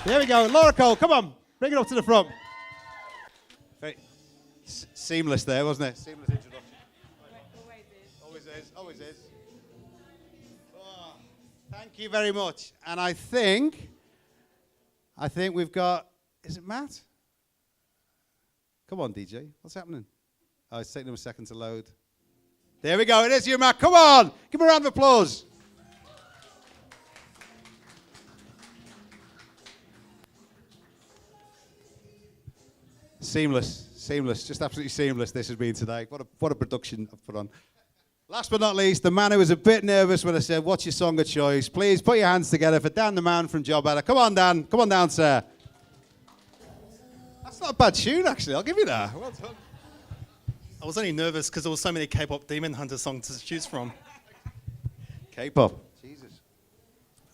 There we go. Laura Cole, come on. Bring it up to the front. Very seamless there, wasn't it? Seamless introduction. Always is. Oh, thank you very much. And I think we've got, is it Matt? Come on, DJ. What's happening? Oh, it's taking him a second to load. There we go. It is you, Matt. Come on. Give him a round of applause. Seamless. Just absolutely seamless this has been today. What a production I've put on. Last but not least, the man who was a bit nervous when I said, what's your song of choice? Please put your hands together for Dan the Man from JobAdder. Come on, Dan. Come on down, sir. That's not a bad tune, actually. I'll give you that. Well done. I was only nervous because there were so many K-pop Demon Hunter songs to choose from. K-pop. Jesus.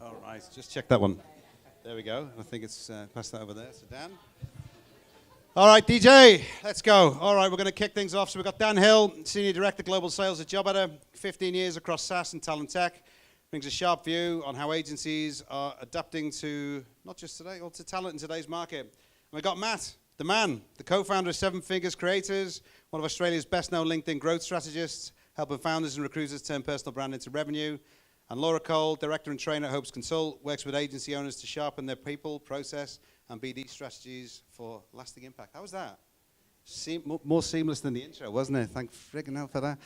All right, just check that one. There we go. I think it's past that over there. So, Dan. All right, DJ, let's go. All right, we're going to kick things off. So we've got Dan Hill, Senior Director Global Sales at JobAdder, 15 years across SaaS and talent tech. Brings a sharp view on how agencies are adapting to, not just today, or to talent in today's market. And we've got Matt, the man, the co-founder of Seven Figures Creators, one of Australia's best-known LinkedIn growth strategists, helping founders and recruiters turn personal brand into revenue. And Laura Cole, Director and Trainer at Hopes Consult, works with agency owners to sharpen their people, process, and BD strategies for lasting impact. How was that? More seamless than the intro, wasn't it? Thank friggin' hell for that.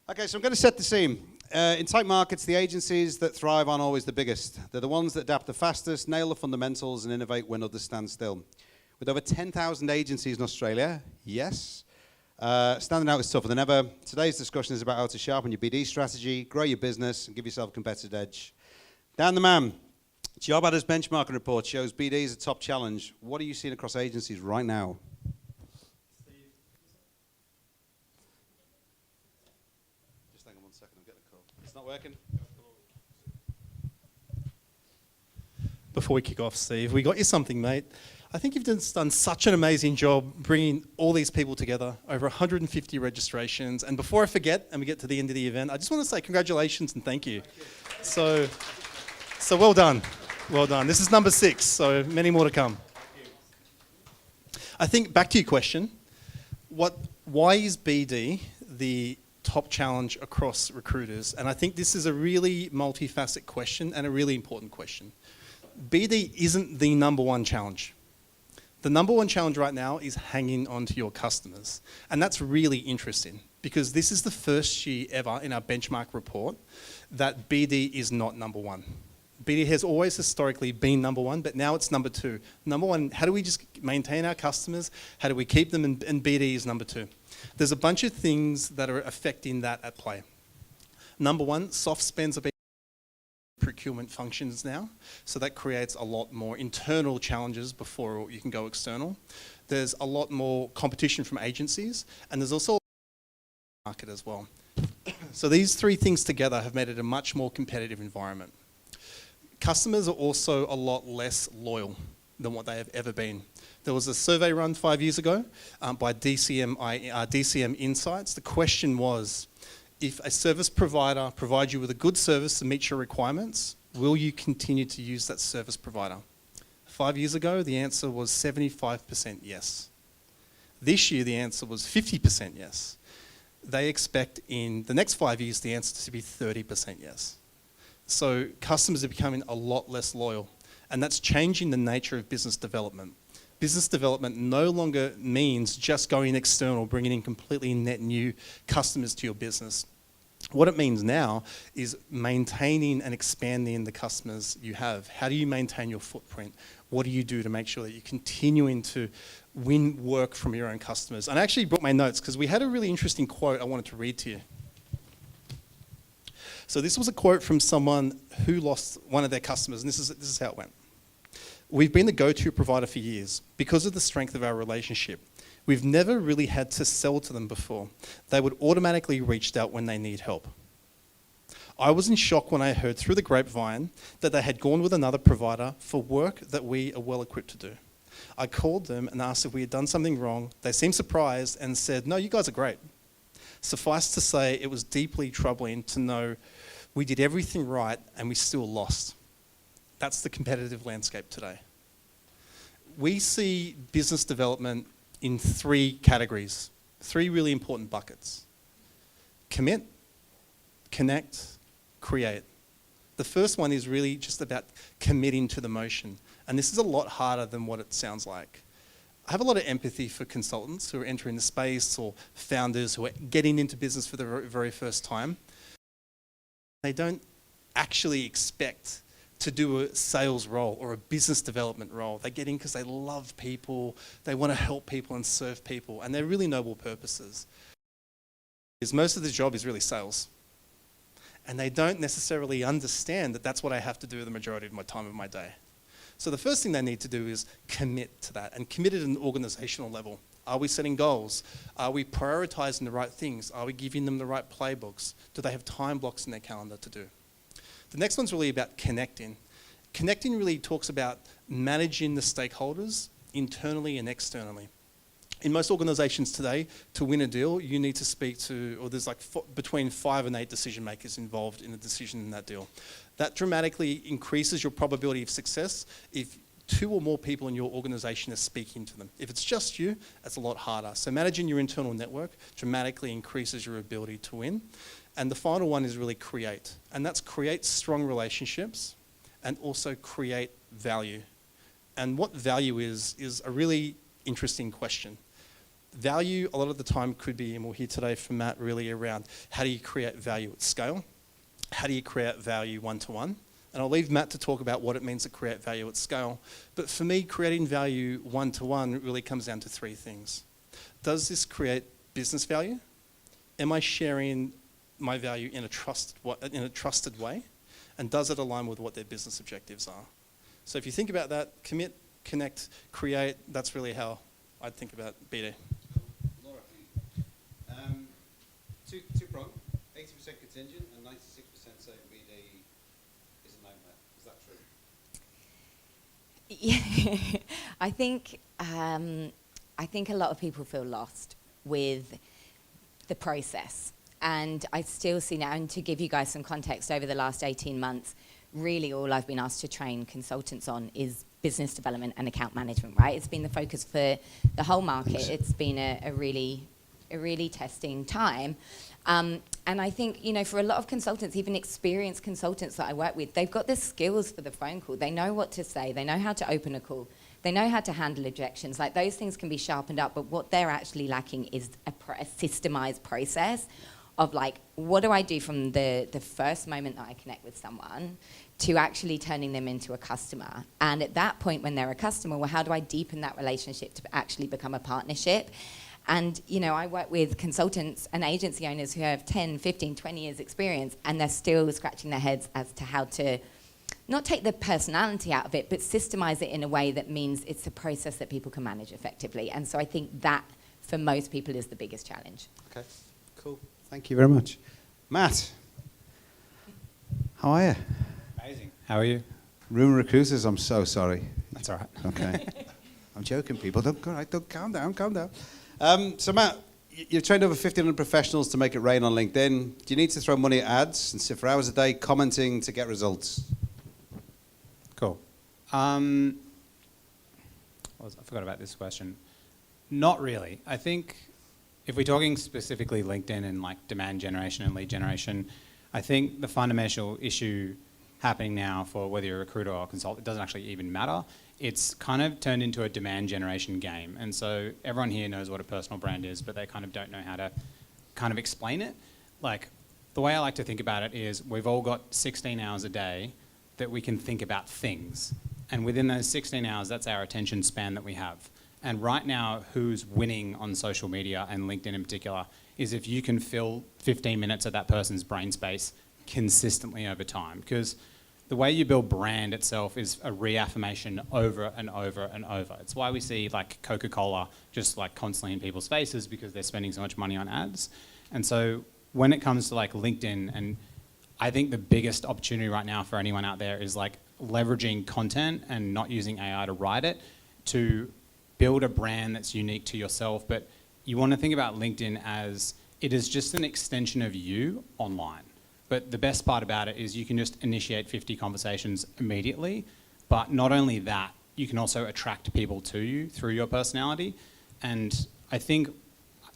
Okay, so I'm going to set the scene. In tight markets, the agencies that thrive aren't always the biggest. They're the ones that adapt the fastest, nail the fundamentals, and innovate when others stand still. With over 10,000 agencies in Australia, yes, standing out is tougher than ever. Today's discussion is about how to sharpen your BD strategy, grow your business, and give yourself a competitive edge. Dan the Man. JobAdder's benchmarking report shows BD is a top challenge. What are you seeing across agencies right now? Just hang on 1 second, I'm getting a call. It's not working? Before we kick off, Steve, we got you something, mate. I think you've done such an amazing job bringing all these people together, over 150 registrations. And before I forget, and we get to the end of the event, I just want to say congratulations and thank you. So well done. Well done. This is number 6, so many more to come. I think, back to your question, why is BD the top challenge across recruiters? And I think this is a really multifaceted question and a really important question. BD isn't the number one challenge. The number one challenge right now is hanging on to your customers. And that's really interesting because this is the first year ever in our benchmark report that BD is not number one. BD has always historically been number one, but now it's number 2. Number one, how do we just maintain our customers? How do we keep them? And BD is number 2. There's a bunch of things that are affecting that at play. Number one, soft spends are being procurement functions now, so that creates a lot more internal challenges before you can go external. There's a lot more competition from agencies, and there's also a market as well. So these 3 things together have made it a much more competitive environment. Customers are also a lot less loyal than what they have ever been. There was a survey run 5 years ago by DCM Insights. The question was, if a service provider provides you with a good service that meets your requirements, will you continue to use that service provider? 5 years ago, the answer was 75% yes. This year, the answer was 50% yes. They expect in the next 5 years, the answer to be 30% yes. So customers are becoming a lot less loyal, and that's changing the nature of business development. Business development no longer means just going external, bringing in completely net new customers to your business. What it means now is maintaining and expanding the customers you have. How do you maintain your footprint? What do you do to make sure that you're continuing to win work from your own customers? And I actually brought my notes because we had a really interesting quote I wanted to read to you. So this was a quote from someone who lost one of their customers, and this is how it went. We've been the go-to provider for years because of the strength of our relationship. We've never really had to sell to them before. They would automatically reach out when they need help. I was in shock when I heard through the grapevine that they had gone with another provider for work that we are well equipped to do. I called them and asked if we had done something wrong. They seemed surprised and said, no, you guys are great. Suffice to say, it was deeply troubling to know we did everything right and we still lost. That's the competitive landscape today. we see business development in 3 categories, 3 really important buckets. Commit, connect, create. The first one is really just about committing to the motion. And this is a lot harder than what it sounds like. I have a lot of empathy for consultants who are entering the space or founders who are getting into business for the very first time. They don't actually expect to do a sales role or a business development role. They get in because they love people, they want to help people and serve people, and they're really noble purposes. Most of the job is really sales. And they don't necessarily understand that that's what I have to do the majority of my time of my day. So the first thing they need to do is commit to that, and commit at an organizational level. Are we setting goals? Are we prioritizing the right things? Are we giving them the right playbooks? Do they have time blocks in their calendar to do? The next one's really about connecting. Connecting really talks about managing the stakeholders internally and externally. In most organizations today, to win a deal, you need to speak to, or there's like between 5 and 8 decision makers involved in a decision in that deal. That dramatically increases your probability of success if 2 or more people in your organization are speaking to them. If it's just you, that's a lot harder. So managing your internal network dramatically increases your ability to win. And the final one is really create. And that's create strong relationships and also create value. And what value is a really interesting question. Value, a lot of the time, could be, and we'll hear today from Matt, really around how do you create value at scale? How do you create value one-to-one? And I'll leave Matt to talk about what it means to create value at scale. But for me, creating value one-to-one really comes down to 3 things. Does this create business value? Am I sharing my value in a trusted way? And does it align with what their business objectives are? So if you think about that, commit, connect, create, that's really how I'd think about BD. Laura, two prong, 80% contingent and 96% say BD is a nightmare. Is that true? Yeah, I think a lot of people feel lost with the process. And I still see now, and to give you guys some context, over the last 18 months, really all I've been asked to train consultants on is business development and account management, right? It's been the focus for the whole market. It's been a really testing time. And I think, you know, for a lot of consultants, even experienced consultants that I work with, they've got the skills for the phone call. They know what to say. They know how to open a call. They know how to handle objections. Like, those things can be sharpened up, but what they're actually lacking is a systemized process of, like, what do I do from the first moment that I connect with someone to actually turning them into a customer? And at that point, when they're a customer, well, how do I deepen that relationship to actually become a partnership? And, you know, I work with consultants and agency owners who have 10, 15, 20 years experience, and they're still scratching their heads as to how to not take the personality out of it, but systemize it in a way that means it's a process that people can manage effectively. And so I think that, for most people, is the biggest challenge. Okay, cool. Thank you very much. Matt, how are you? Amazing. How are you? Room recruiters, I'm so sorry. That's all right. Okay. I'm joking, people. Don't calm down. So Matt, you've trained over 1,500 professionals to make it rain on LinkedIn. Do you need to throw money at ads and sit for hours a day commenting to get results? Cool. I forgot about this question. Not really. I think if we're talking specifically LinkedIn and like demand generation and lead generation, I think the fundamental issue happening now for whether you're a recruiter or a consultant, it doesn't actually even matter. It's kind of turned into a demand generation game. And so everyone here knows what a personal brand is, but they kind of don't know how to kind of explain it. Like, the way I like to think about it is we've all got 16 hours a day that we can think about things. And within those 16 hours, that's our attention span that we have. And right now, who's winning on social media, and LinkedIn in particular, is if you can fill 15 minutes of that person's brain space consistently over time. Because the way you build brand itself is a reaffirmation over and over and over. It's why we see like Coca-Cola just like constantly in people's faces, because they're spending so much money on ads. And so when it comes to like LinkedIn, and I think the biggest opportunity right now for anyone out there is like leveraging content and not using AI to write it to build a brand that's unique to yourself. But you want to think about LinkedIn as it is just an extension of you online. But the best part about it is you can just initiate 50 conversations immediately. But not only that, you can also attract people to you through your personality. And I think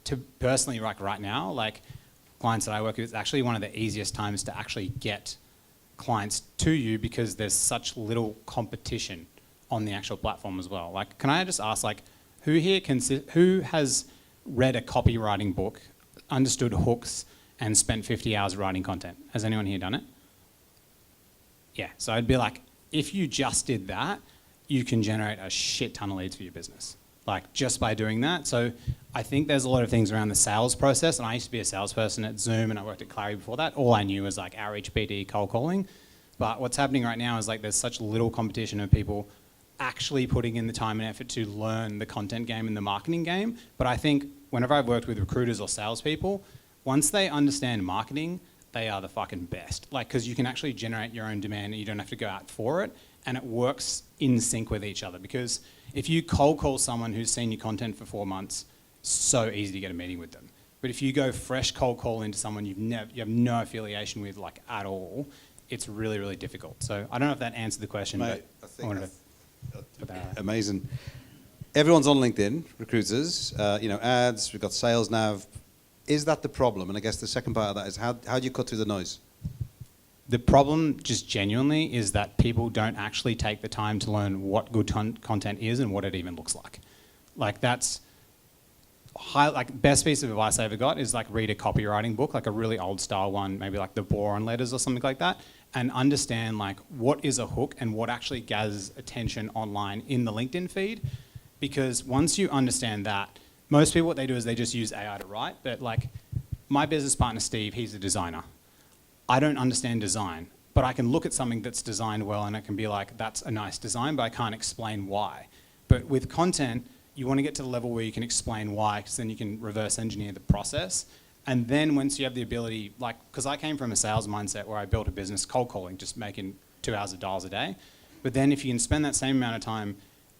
to personally, like right now, like clients that I work with, it's actually one of the easiest times to actually get clients to you because there's such little competition on the actual platform as well. Like, can I just ask, like, who here who has read a copywriting book, understood hooks, and spent 50 hours writing content? Has anyone here done it? Yeah, so I'd be like, if you just did that, you can generate a shit ton of leads for your business, like just by doing that. So I think there's a lot of things around the sales process, and I used to be a salesperson at Zoom and I worked at Clary before that. All I knew was like outreach, BD, cold calling. But what's happening right now is like there's such little competition of people actually putting in the time and effort to learn the content game and the marketing game. But I think whenever I've worked with recruiters or salespeople, once they understand marketing, they are the fucking best. Like, because you can actually generate your own demand and you don't have to go out for it, and it works in sync with each other. Because if you cold call someone who's seen your content for 4 months, so easy to get a meeting with them. But if you go fresh cold call into someone you have no affiliation with, like, at all, it's really, really difficult. So I don't know if that answered the question, Mate, but I think I wanted to put that out. amazing. Everyone's on LinkedIn, recruiters, ads, we've got sales nav. Is that the problem? And I guess the second part of that is how do you cut through the noise? The problem, just genuinely, is that people don't actually take the time to learn what good content is and what it even looks like. Like, that's best piece of advice I ever got is like read a copywriting book, like a really old style one, maybe like the Boron Letters or something like that, and understand like what is a hook and what actually gathers attention online in the LinkedIn feed. Because once you understand that, most people, what they do is they just use AI to write. But like my business partner, Steve, he's a designer. I don't understand design, but I can look at something that's designed well and it can be like, that's a nice design, but I can't explain why. But with content, you want to get to the level where you can explain why, because then you can reverse engineer the process. And then once you have the ability, like, because I came from a sales mindset where I built a business cold calling, just making 2 hours of dials a day. But then if you can spend that same amount of time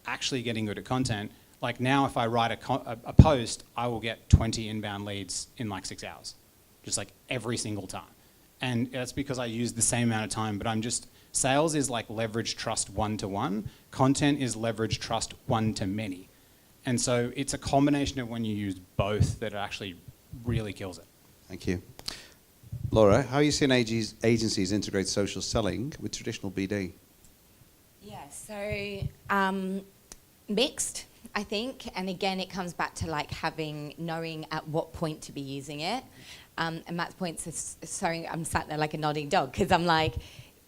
actually getting good at content, like now if I write a post, I will get 20 inbound leads in like 6 hours, just like every single time. And that's because I use the same amount of time, but sales is like leverage trust 1-to-1. Content is leverage trust 1-to-many. And so it's a combination of when you use both that actually really kills it. Thank you. Laura, how are you seeing agencies integrate social selling with traditional BD? Yeah, so mixed, I think. And again, it comes back to like knowing at what point to be using it. And Matt's point is, sorry, I'm sat there like a nodding dog, because I'm like,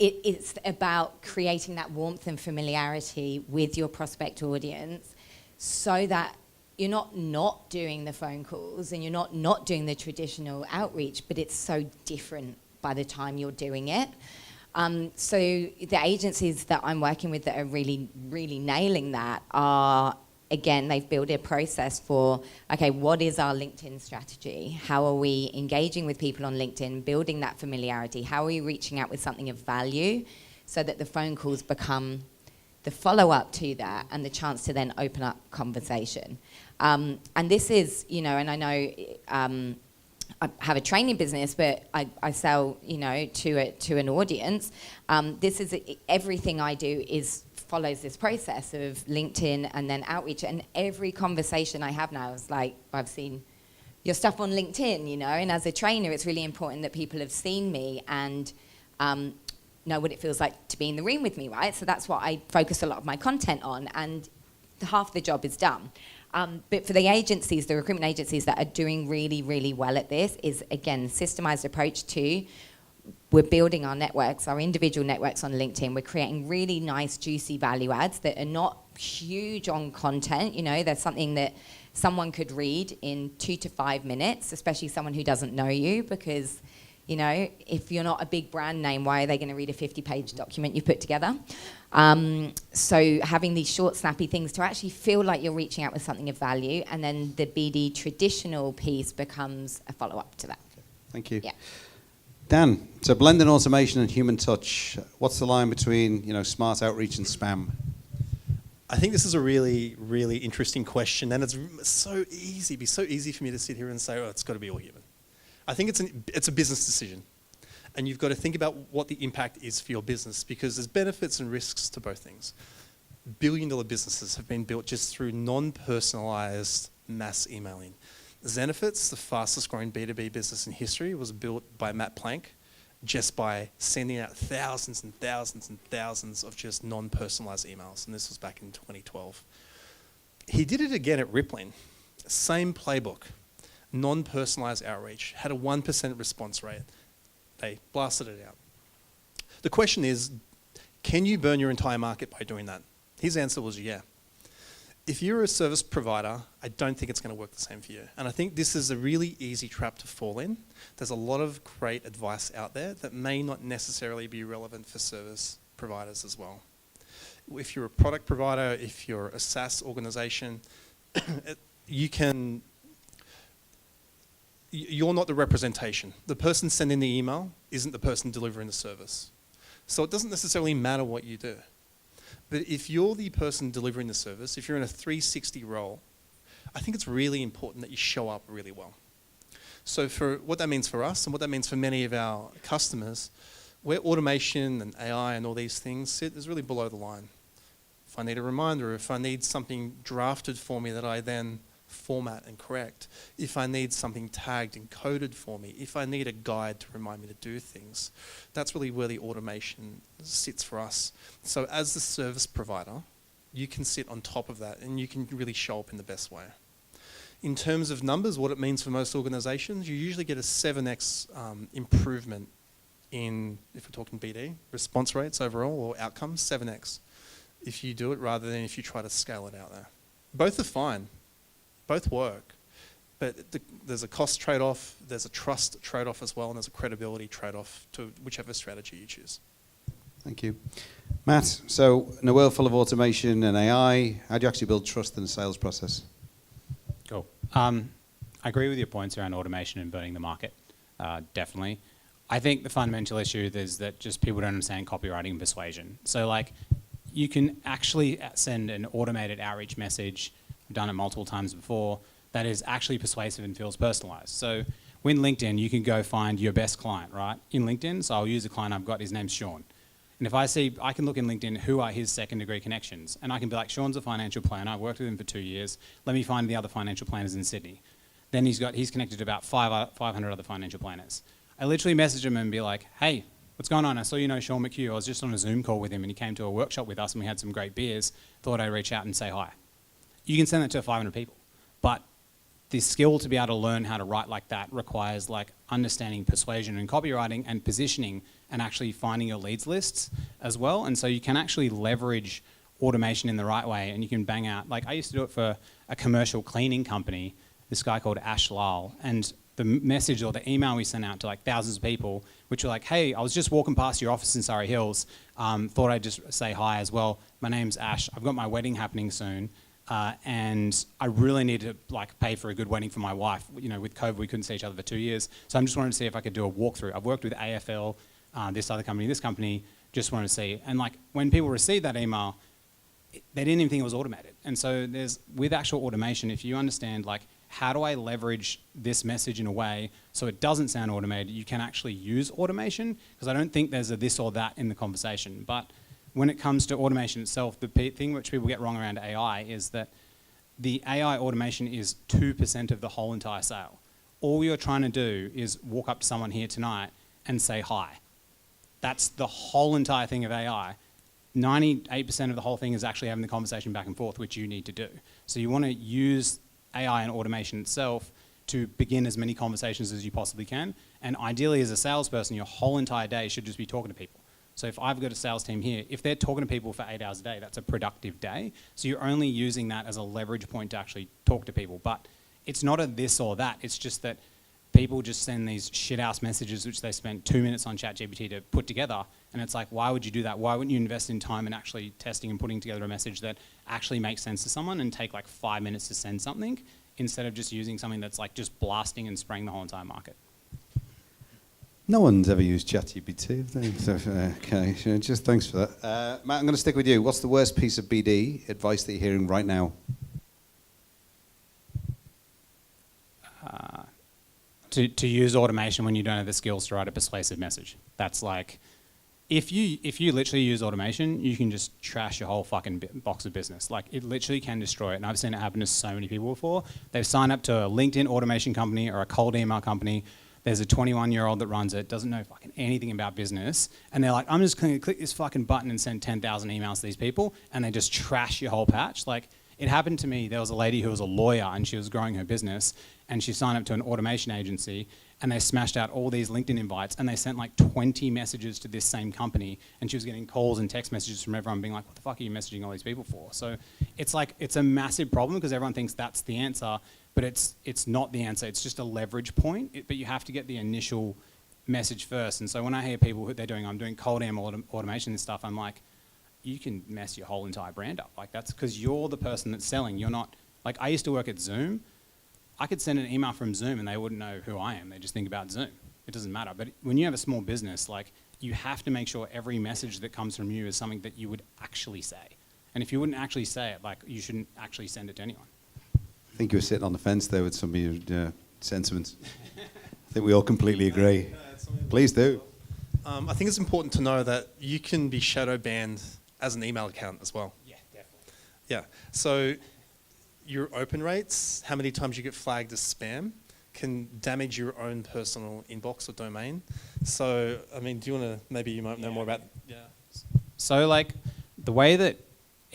it's about creating that warmth and familiarity with your prospect audience so that you're not doing the phone calls and you're not doing the traditional outreach, but it's so different by the time you're doing it. So the agencies that I'm working with that are really, really nailing that are, again, they've built a process for, okay, what is our LinkedIn strategy? How are we engaging with people on LinkedIn, building that familiarity? How are we reaching out with something of value so that the phone calls become the follow-up to that and the chance to then open up conversation? And this is, and I know I have a training business, but I sell, to an audience. This is everything I do follows this process of LinkedIn and then outreach. And every conversation I have now is like, I've seen your stuff on LinkedIn, and as a trainer, it's really important that people have seen me and know what it feels like to be in the room with me, right? So that's what I focus a lot of my content on, and half the job is done. But for the agencies, the recruitment agencies that are doing really, really well at this is, again, systemized approach to, we're building our networks, our individual networks on LinkedIn. We're creating really nice, juicy value adds that are not huge on content. There's something that someone could read in 2 to 5 minutes, especially someone who doesn't know you, because if you're not a big brand name, why are they going to read a 50-page document you put together? So having these short, snappy things to actually feel like you're reaching out with something of value, and then the BD traditional piece becomes a follow-up to that. Okay. Thank you. Yeah. Dan, so blending automation and human touch, what's the line between smart outreach and spam? I think this is a really, really interesting question, and it's so easy. It'd be so easy for me to sit here and say, oh, it's got to be all human. I think it's a business decision, and you've got to think about what the impact is for your business, because there's benefits and risks to both things. billion-dollar businesses have been built just through non-personalized mass emailing. Zenefits, the fastest growing B2B business in history, was built by Matt Planck just by sending out thousands and thousands and thousands of just non-personalized emails. And this was back in 2012. He did it again at Rippling. Same playbook. Non-personalized outreach. Had a 1% response rate. They blasted it out. The question is, can you burn your entire market by doing that? His answer was yeah. If you're a service provider, I don't think it's going to work the same for you. And I think this is a really easy trap to fall in. There's a lot of great advice out there that may not necessarily be relevant for service providers as well. If you're a product provider, if you're a SaaS organization, you're not the representation. The person sending the email isn't the person delivering the service. So it doesn't necessarily matter what you do. But if you're the person delivering the service, if you're in a 360 role, I think it's really important that you show up really well. So for what that means for us and what that means for many of our customers, where automation and AI and all these things sit is really below the line. If I need a reminder, if I need something drafted for me that I then format and correct, if I need something tagged and coded for me, if I need a guide to remind me to do things, that's really where the automation sits for us. So as the service provider, you can sit on top of that and you can really show up in the best way. In terms of numbers, what it means for most organizations, you usually get a 7x improvement in, if we're talking BD, response rates overall or outcomes, 7x if you do it rather than if you try to scale it out there. Both are fine. Both work, but there's a cost trade-off, there's a trust trade-off as well, and there's a credibility trade-off to whichever strategy you choose. Thank you. Matt, so in a world full of automation and AI, how do you actually build trust in the sales process? Cool. I agree with your points around automation and burning the market, definitely. I think the fundamental issue is that just people don't understand copywriting and persuasion. So like, you can actually send an automated outreach message. I've done it multiple times before, that is actually persuasive and feels personalized. So when LinkedIn, you can go find your best client, right? In LinkedIn, so I'll use a client I've got, his name's Sean. And if I can look in LinkedIn, who are his second degree connections? And I can be like, Sean's a financial planner, I've worked with him for 2 years, let me find the other financial planners in Sydney. Then he's connected to about 500 other financial planners. I literally message him and be like, hey, what's going on? I saw you know Sean McHugh, I was just on a Zoom call with him and he came to a workshop with us and we had some great beers, thought I'd reach out and say hi. You can send that to 500 people, but the skill to be able to learn how to write like that requires like understanding persuasion and copywriting and positioning and actually finding your leads lists as well. And so you can actually leverage automation in the right way and you can bang out, like I used to do it for a commercial cleaning company, this guy called Ash Lal, and the message or the email we sent out to like thousands of people, which were like, hey, I was just walking past your office in Surrey Hills, thought I'd just say hi as well. My name's Ash, I've got my wedding happening soon. And I really need to like pay for a good wedding for my wife. You know, with COVID, we couldn't see each other for 2 years. So I'm just wanting to see if I could do a walkthrough. I've worked with AFL, this company, just wanted to see. And like when people receive that email, they didn't even think it was automated. And so with actual automation, if you understand like, how do I leverage this message in a way so it doesn't sound automated, you can actually use automation, because I don't think there's a this or that in the conversation. But when it comes to automation itself, the thing which people get wrong around AI is that the AI automation is 2% of the whole entire sale. All you're trying to do is walk up to someone here tonight and say hi. That's the whole entire thing of AI. 98% of the whole thing is actually having the conversation back and forth, which you need to do. So you want to use AI and automation itself to begin as many conversations as you possibly can. And ideally, as a salesperson, your whole entire day should just be talking to people. So if I've got a sales team here, if they're talking to people for 8 hours a day, that's a productive day. So you're only using that as a leverage point to actually talk to people. But it's not a this or that. It's just that people just send these shit-ass messages which they spent 2 minutes on ChatGPT to put together. And it's like, why would you do that? Why wouldn't you invest in time in actually testing and putting together a message that actually makes sense to someone and take like 5 minutes to send something instead of just using something that's like just blasting and spraying the whole entire market? No one's ever used ChatGPT, have they? So, okay, so just thanks for that. Matt, I'm going to stick with you. What's the worst piece of BD advice that you're hearing right now? To use automation when you don't have the skills to write a persuasive message. That's like, if you literally use automation, you can just trash your whole fucking box of business. Like, it literally can destroy it. And I've seen it happen to so many people before. They've signed up to a LinkedIn automation company or a cold email company. There's a 21-year-old that runs it, doesn't know fucking anything about business, and they're like, I'm just going to click this fucking button and send 10,000 emails to these people, and they just trash your whole patch. Like, it happened to me. There was a lady who was a lawyer, and she was growing her business, and she signed up to an automation agency, and they smashed out all these LinkedIn invites, and they sent like 20 messages to this same company, and she was getting calls and text messages from everyone being like, what the fuck are you messaging all these people for? So it's like, it's a massive problem because everyone thinks that's the answer, but it's not the answer. It's just a leverage point, but you have to get the initial message first. And so when I hear people who they're doing, I'm doing cold email automation and stuff, I'm like, you can mess your whole entire brand up. Like, that's because you're the person that's selling. You're not, like, I used to work at Zoom. I could send an email from Zoom and they wouldn't know who I am. They just think about Zoom. It doesn't matter. But when you have a small business, like, you have to make sure every message that comes from you is something that you would actually say. And if you wouldn't actually say it, like, you shouldn't actually send it to anyone. I think you were sitting on the fence there with some of your sentiments. I think we all completely agree. Please do. I think it's important to know that you can be shadow banned as an email account as well. Yeah, definitely. Yeah. So your open rates, how many times you get flagged as spam, can damage your own personal inbox or domain. So, I mean, do you want to, maybe you might know more about, So, like, the way that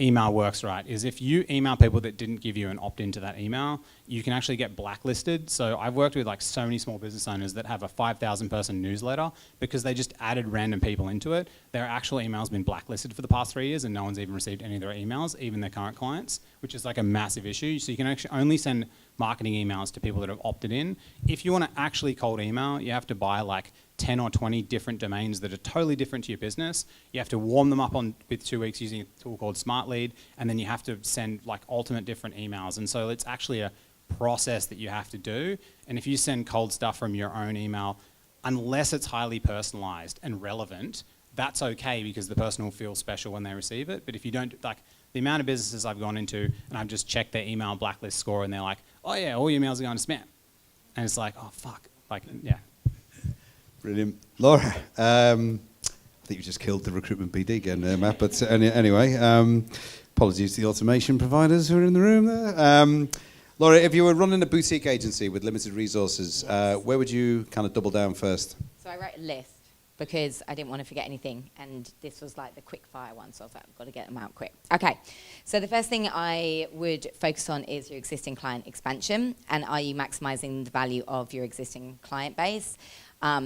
email works, right, is if you email people that didn't give you an opt-in to that email, you can actually get blacklisted. So I've worked with like so many small business owners that have a 5,000 person newsletter because they just added random people into it. Their actual email's been blacklisted for the past 3 years and no one's even received any of their emails, even their current clients, which is like a massive issue. So you can actually only send marketing emails to people that have opted in. If you want to actually cold email, you have to buy like 10 or 20 different domains that are totally different to your business. You have to warm them up with 2 weeks using a tool called Smart Lead, and then you have to send like alternate different emails. And so it's actually a process that you have to do. And if you send cold stuff from your own email, unless it's highly personalized and relevant, that's okay because the person will feel special when they receive it. But if you don't, like the amount of businesses I've gone into and I've just checked their email blacklist score and they're like, oh yeah, all your emails are going to spam. And it's like, oh fuck, like, yeah. Brilliant. Laura, I think you just killed the recruitment BD again there, Matt, but anyway, apologies to the automation providers who are in the room there. Laura, if you were running a boutique agency with limited resources, where would you kind of double down first? So I wrote a list because I didn't want to forget anything, and this was like the quick fire one, so I was like, I've got to get them out quick. Okay, so the first thing I would focus on is your existing client expansion, and are you maximizing the value of your existing client base?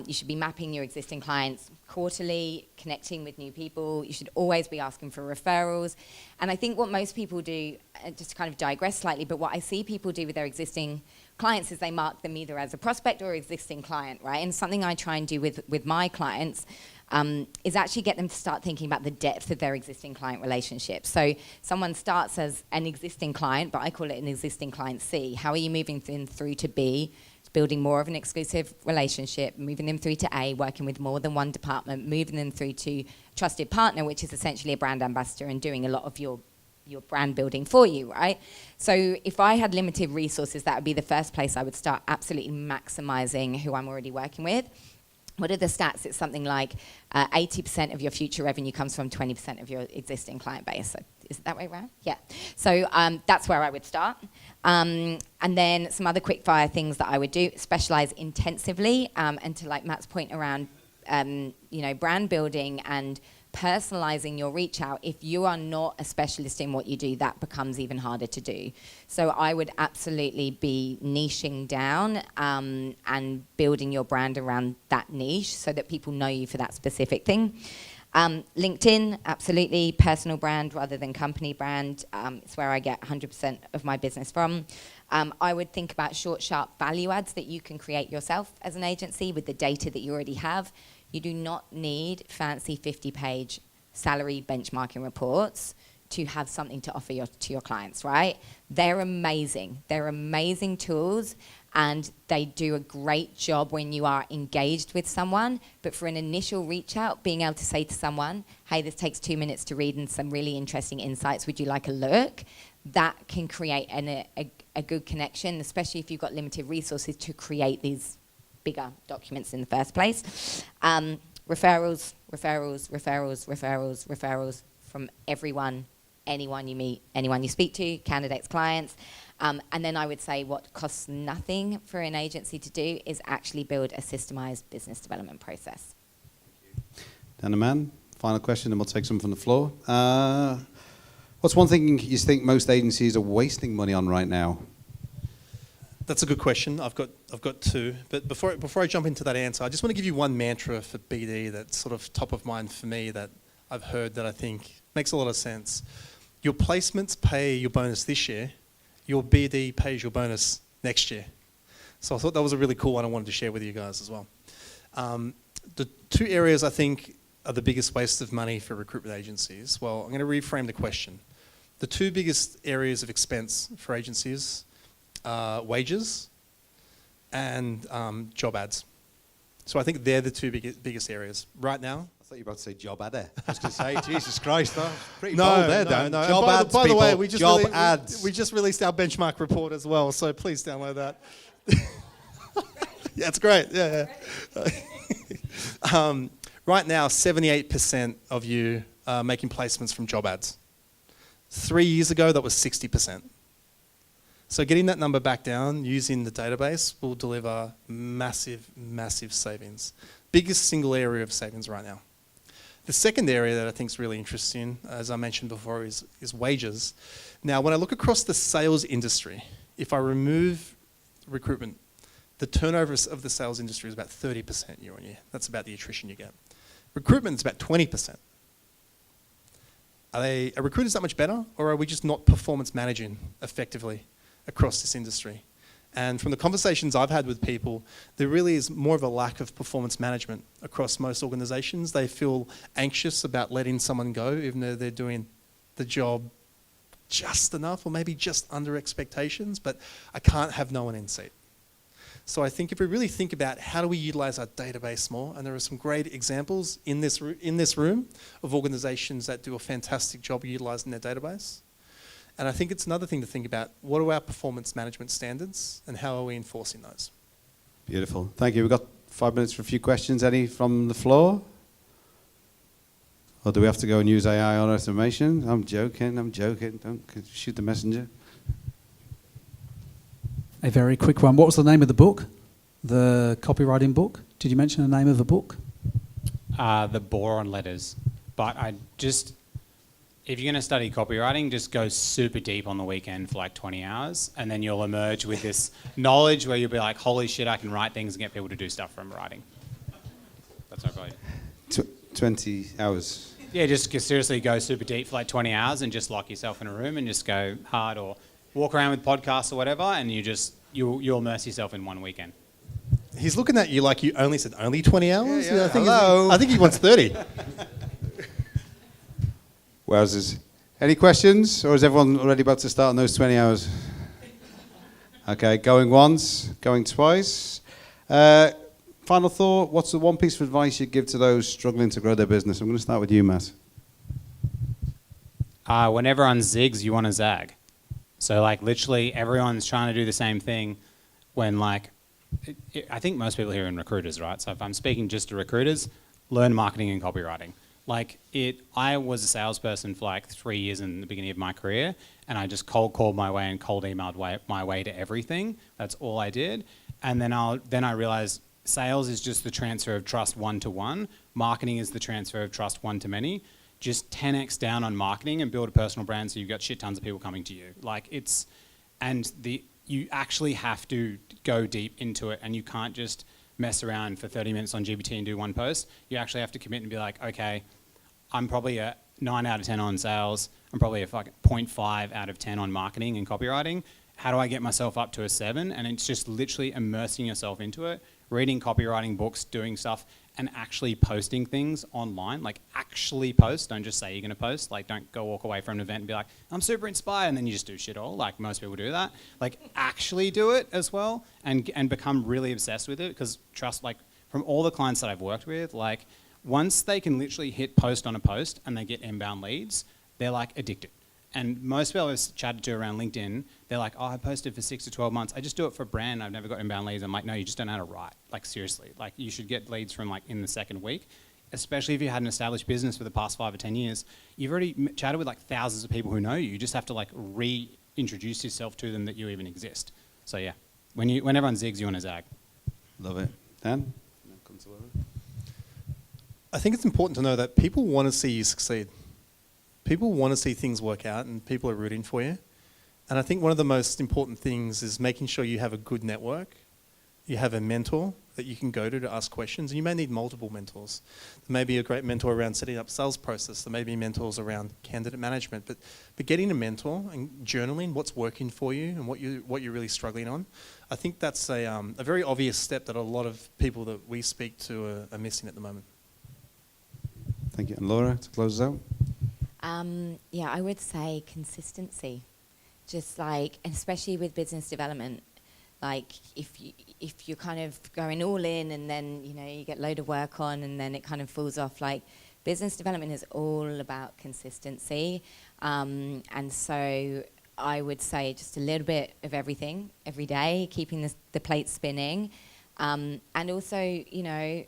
You should be mapping your existing clients quarterly, connecting with new people. You should always be asking for referrals. And I think what most people do, just to kind of digress slightly, but what I see people do with their existing clients is they mark them either as a prospect or existing client, right? And something I try and do with my clients is actually get them to start thinking about the depth of their existing client relationship. So someone starts as an existing client, but I call it an existing client C. How are you moving them through to B? Building more of an exclusive relationship, moving them through to A, working with more than one department, moving them through to trusted partner, which is essentially a brand ambassador and doing a lot of your brand building for you, right? So if I had limited resources, that would be the first place I would start absolutely maximizing who I'm already working with. What are the stats? It's something like 80% of your future revenue comes from 20% of your existing client base. So is it that way around? Yeah. So that's where I would start. And then some other quick fire things that I would do, specialize intensively, and to like Matt's point around, brand building and personalizing your reach out. If you are not a specialist in what you do, that becomes even harder to do. So I would absolutely be niching down and building your brand around that niche so that people know you for that specific thing. LinkedIn, absolutely, personal brand rather than company brand. It's where I get 100% of my business from. I would think about short, sharp value adds that you can create yourself as an agency with the data that you already have. You do not need fancy 50-page salary benchmarking reports to have something to offer to your clients, right? They're amazing. They're amazing tools, and they do a great job when you are engaged with someone. But for an initial reach out, being able to say to someone, hey, this takes 2 minutes to read and some really interesting insights, would you like a look? That can create a good connection, especially if you've got limited resources to create these bigger documents in the first place. referrals, referrals, referrals, referrals, referrals from everyone, anyone you meet, anyone you speak to, candidates, clients. And then I would say what costs nothing for an agency to do is actually build a systemized business development process. Dan and Man, final question, and we'll take some from the floor. What's one thing you think most agencies are wasting money on right now? That's a good question. I've got two. But before I jump into that answer, I just want to give you one mantra for BD that's sort of top of mind for me that I've heard that I think makes a lot of sense. Your placements pay your bonus this year. Your BD pays your bonus next year. So I thought that was a really cool one I wanted to share with you guys as well. The two areas I think are the biggest waste of money for recruitment agencies. Well, I'm going to reframe the question. The two biggest areas of expense for agencies are wages and job ads. So I think they're the two biggest areas. Right now, I thought you were about to say JobAdder. I was going to say, Jesus Christ, that's pretty no, bold there, Dan. no. Job ads, By the way, we people. just released our benchmark report as well, so please download that. Yeah, it's great. Yeah. Right now, 78% of you are making placements from job ads. 3 years ago, that was 60%. So getting that number back down using the database will deliver massive, massive savings. Biggest single area of savings right now. The second area that I think is really interesting, as I mentioned before, is wages. Now, when I look across the sales industry, if I remove recruitment, the turnover of the sales industry is about 30% year on year. That's about the attrition you get. Recruitment is about 20%. Are recruiters that much better, or are we just not performance managing effectively across this industry? And from the conversations I've had with people, there really is more of a lack of performance management across most organizations. They feel anxious about letting someone go, even though they're doing the job just enough or maybe just under expectations, but I can't have no one in seat. So I think if we really think about how do we utilize our database more, and there are some great examples in this room of organizations that do a fantastic job utilizing their database. And I think it's another thing to think about, what are our performance management standards and how are we enforcing those? Beautiful. Thank you. We've got 5 minutes for a few questions. Any from the floor? Or do we have to go and use AI on automation? I'm joking. Don't shoot the messenger. A very quick one. What was the name of the book? The copywriting book? Did you mention the name of the book? The boron letters. But if you're going to study copywriting, just go super deep on the weekend for like 20 hours, and then you'll emerge with this knowledge where you'll be like, holy shit, I can write things and get people to do stuff from writing. That's not brilliant. 20 hours. Yeah, just seriously go super deep for like 20 hours and just lock yourself in a room and just go hard, or walk around with podcasts or whatever, and you'll immerse yourself in one weekend. He's looking at you like you only said only 20 hours? Yeah. I think he wants 30. Wowzers. Any questions, or is everyone already about to start on those 20 hours? Okay, going once, going twice. Final thought, what's the one piece of advice you'd give to those struggling to grow their business? I'm going to start with you, Matt. When everyone zigs, you want to zag. So like literally everyone's trying to do the same thing when I think most people here are in recruiters, right? So if I'm speaking just to recruiters, learn marketing and copywriting. I was a salesperson for like 3 years in the beginning of my career, and I just cold called my way and cold emailed my way to everything. That's all I did. And then I realized sales is just the transfer of trust one-to-one. Marketing is the transfer of trust one-to-many. Just 10x down on marketing and build a personal brand so you've got shit tons of people coming to you. You actually have to go deep into it, and you can't just mess around for 30 minutes on GPT and do one post. You actually have to commit and be like, okay, I'm probably a 9 out of 10 on sales. I'm probably a fucking 0.5 out of 10 on marketing and copywriting. How do I get myself up to a 7? And it's just literally immersing yourself into it, reading copywriting books, doing stuff, and actually posting things online. Like actually post. Don't just say you're going to post. Like don't go walk away from an event and be like, I'm super inspired, and then you just do shit all. Like most people do that. Like actually do it as well, and become really obsessed with it. Because trust, like from all the clients that I've worked with, like once they can literally hit post on a post and they get inbound leads, they're like addicted. And most people I've chatted to around LinkedIn, they're like, oh, I posted for 6 to 12 months. I just do it for brand. I've never got inbound leads. I'm like, no, you just don't know how to write. Like seriously, like you should get leads from like in the second week. especially if you had an established business for the past 5 or 10 years, you've already chatted with like thousands of people who know you. You just have to like reintroduce yourself to them that you even exist. So yeah, when everyone zigs, you want to zag. Love it. Dan? I think it's important to know that people want to see you succeed. People want to see things work out, and people are rooting for you. And I think one of the most important things is making sure you have a good network. You have a mentor that you can go to ask questions. And you may need multiple mentors. There may be a great mentor around setting up sales process. There may be mentors around candidate management. But getting a mentor and journaling what's working for you and what you're really struggling on, I think that's a very obvious step that a lot of people that we speak to are missing at the moment. Thank you. And Laura, to close us out? Yeah, I would say consistency. Just like, especially with business development, like if you're kind of going all in and then, you know, you get a load of work on and then it kind of falls off, like business development is all about consistency. And so I would say just a little bit of everything every day, keeping the plate spinning. And also, you know,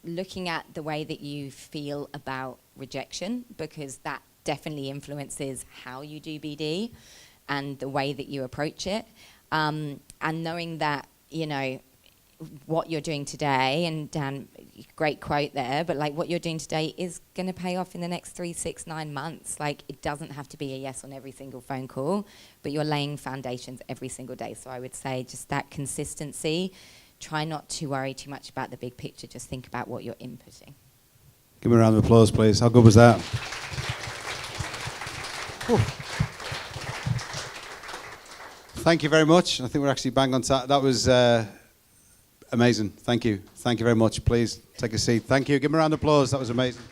looking at the way that you feel about rejection, because that definitely influences how you do BD and the way that you approach it. And knowing that, you know, what you're doing today, and Dan, great quote there, but like what you're doing today is going to pay off in the next 3, 6, 9 months. Like it doesn't have to be a yes on every single phone call, but you're laying foundations every single day. So I would say just that consistency. Try not to worry too much about the big picture. Just think about what you're inputting. Give me a round of applause, please. How good was that? Whew. Thank you very much. I think we're actually bang on time. That was amazing. Thank you. Thank you very much. Please take a seat. Thank you. Give me a round of applause. That was amazing.